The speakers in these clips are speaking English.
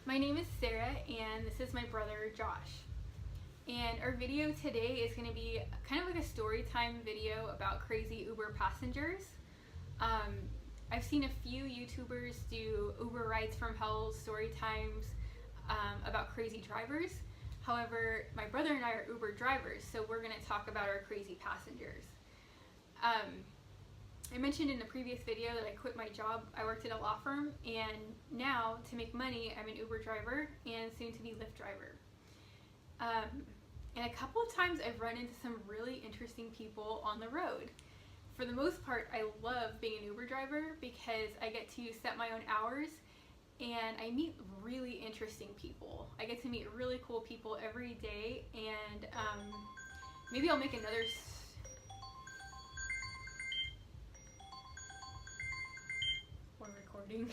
My name is Sarah and this is my brother Josh. And our video today is going to be kind of like a story time video about crazy Uber passengers. I've seen a few YouTubers do Uber rides from hell story times about crazy drivers. However, my brother and I are Uber drivers, so we're going to talk about our crazy passengers. I mentioned in the previous video that I quit my job. I worked at a law firm, and now to make money I'm an Uber driver and soon to be Lyft driver. And a couple of times I've run into some really interesting people on the road. For the most part, I love being an Uber driver because I get to set my own hours and I meet really interesting people. I get to meet really cool people every day, and maybe I'll make another We're recording.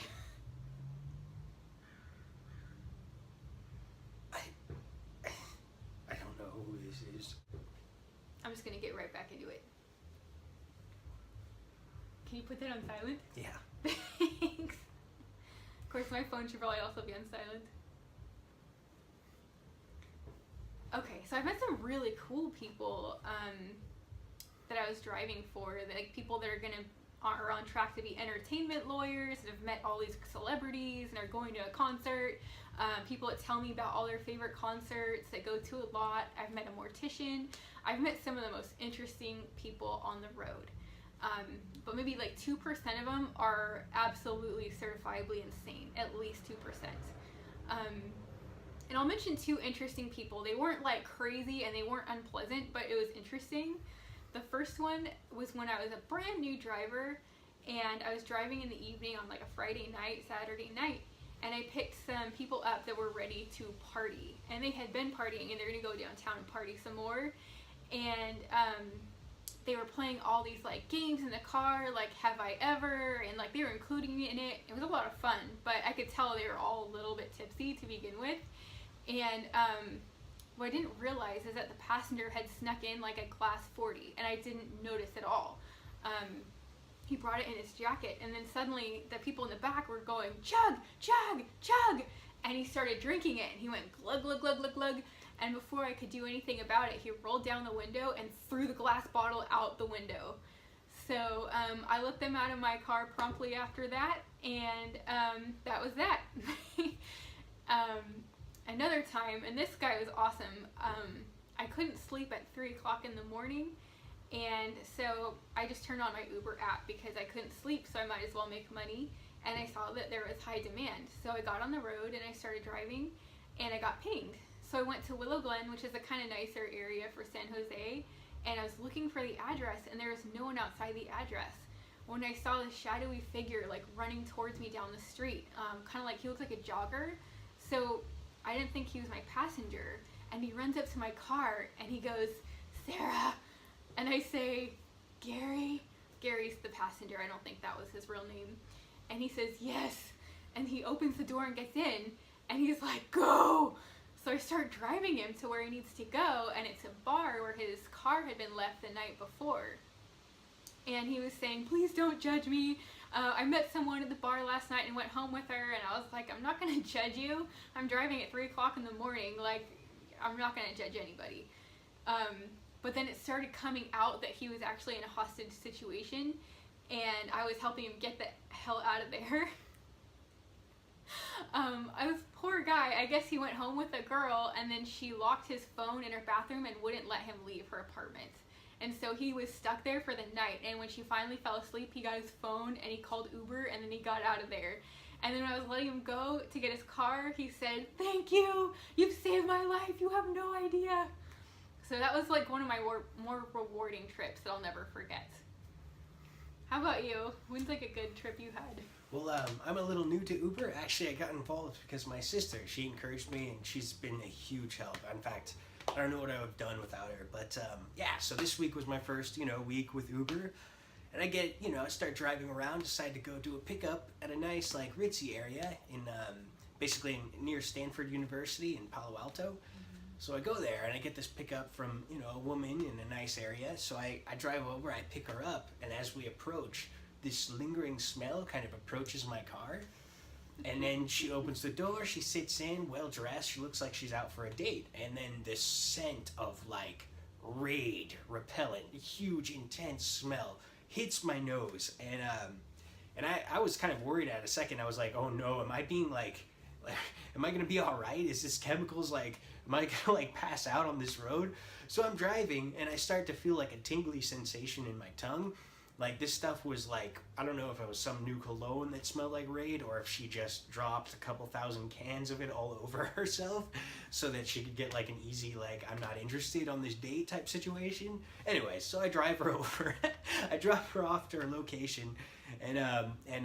I don't know who this is. I'm just gonna get right back into it. Can you put that on silent? Yeah. Thanks. Of course, my phone should probably also be on silent. Okay, so I've met some really cool people that I was driving for, like people that are on track to be entertainment lawyers and have met all these celebrities and are going to a concert. People that tell me about all their favorite concerts, that go to a lot. I've met a mortician. I've met some of the most interesting people on the road. But maybe like 2% of them are absolutely certifiably insane, at least 2%. And I'll mention 2 interesting people. They weren't like crazy and they weren't unpleasant, but it was interesting. The first one was when I was a brand new driver and I was driving in the evening on like a Friday night, Saturday night, and I picked some people up that were ready to party. And they had been partying and they're gonna go downtown and party some more. And they were playing all these like games in the car, like Have I Ever, and like they were including me in it. It was a lot of fun, but I could tell they were all a little bit tipsy to begin with. And what I didn't realize is that the passenger had snuck in like a glass 40, and I didn't notice at all. He brought it in his jacket, and then suddenly the people in the back were going, chug, chug, chug, and he started drinking it, and he went glug, glug, glug, glug, glug, and before I could do anything about it, he rolled down the window and threw the glass bottle out the window. So I let them out of my car promptly after that, and that was that. Another time, and this guy was awesome, I couldn't sleep at 3 o'clock in the morning, and so I just turned on my Uber app because I couldn't sleep, so I might as well make money, and I saw that there was high demand. So I got on the road and I started driving, and I got pinged. So I went to Willow Glen, which is a kind of nicer area for San Jose, and I was looking for the address, and there was no one outside the address. When I saw this shadowy figure like running towards me down the street, kind of like he looked like a jogger, so I didn't think he was my passenger, and he runs up to my car and he goes, Sarah, and I say, Gary? Gary's the passenger, I don't think that was his real name. And he says, yes, and he opens the door and gets in, and he's like, go! So I start driving him to where he needs to go, and it's a bar where his car had been left the night before. And he was saying, please don't judge me. I met someone at the bar last night and went home with her, and I was like, I'm not going to judge you. I'm driving at 3 o'clock in the morning. Like, I'm not going to judge anybody. But then it started coming out that he was actually in a hostage situation, and I was helping him get the hell out of there. I was poor guy. I guess he went home with a girl, and then she locked his phone in her bathroom and wouldn't let him leave her apartment. And so he was stuck there for the night, and when she finally fell asleep, he got his phone and he called Uber, and then he got out of there. And then when I was letting him go to get his car, he said, thank you, you've saved my life, you have no idea. So that was like one of my more rewarding trips that I'll never forget. How about you? When's like a good trip you had? Well, I'm a little new to Uber. Actually, I got involved because my sister, she encouraged me, and she's been a huge help. In fact, I don't know what I would have done without her. But yeah, so this week was my first, week with Uber. And I start driving around, decide to go do a pickup at a nice, like, ritzy area in, basically near Stanford University in Palo Alto. So I go there and I get this pickup from, a woman in a nice area. So I drive over, I pick her up, and as we approach, this lingering smell kind of approaches my car. And then she opens the door, she sits in, well dressed, she looks like she's out for a date. And then this scent of like Raid repellent, huge intense smell hits my nose. And I was kind of worried at a second. I was like, oh no, am I being like am I gonna be all right? Is this chemicals like, am I gonna like pass out on this road? So I'm driving and I start to feel like a tingly sensation in my tongue. Like this stuff was like, I don't know if it was some new cologne that smelled like Raid or if she just dropped a couple thousand cans of it all over herself so that she could get like an easy, like, I'm not interested on this date type situation. Anyway, so I drive her over. I drop her off to her location. And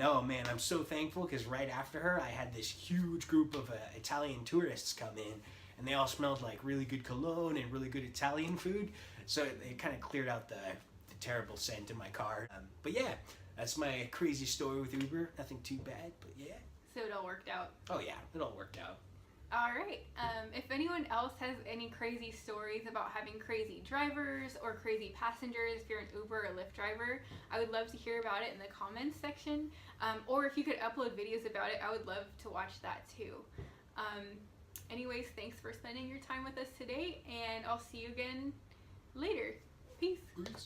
oh man, I'm so thankful because right after her, I had this huge group of Italian tourists come in. And they all smelled like really good cologne and really good Italian food. So it kind of cleared out the terrible scent in my car. But yeah, that's my crazy story with Uber. Nothing too bad, but yeah. So it all worked out. Oh yeah, it all worked out. All right. If anyone else has any crazy stories about having crazy drivers or crazy passengers, if you're an Uber or Lyft driver, I would love to hear about it in the comments section. Or if you could upload videos about it, I would love to watch that too. Anyways, thanks for spending your time with us today, and I'll see you again later. Peace.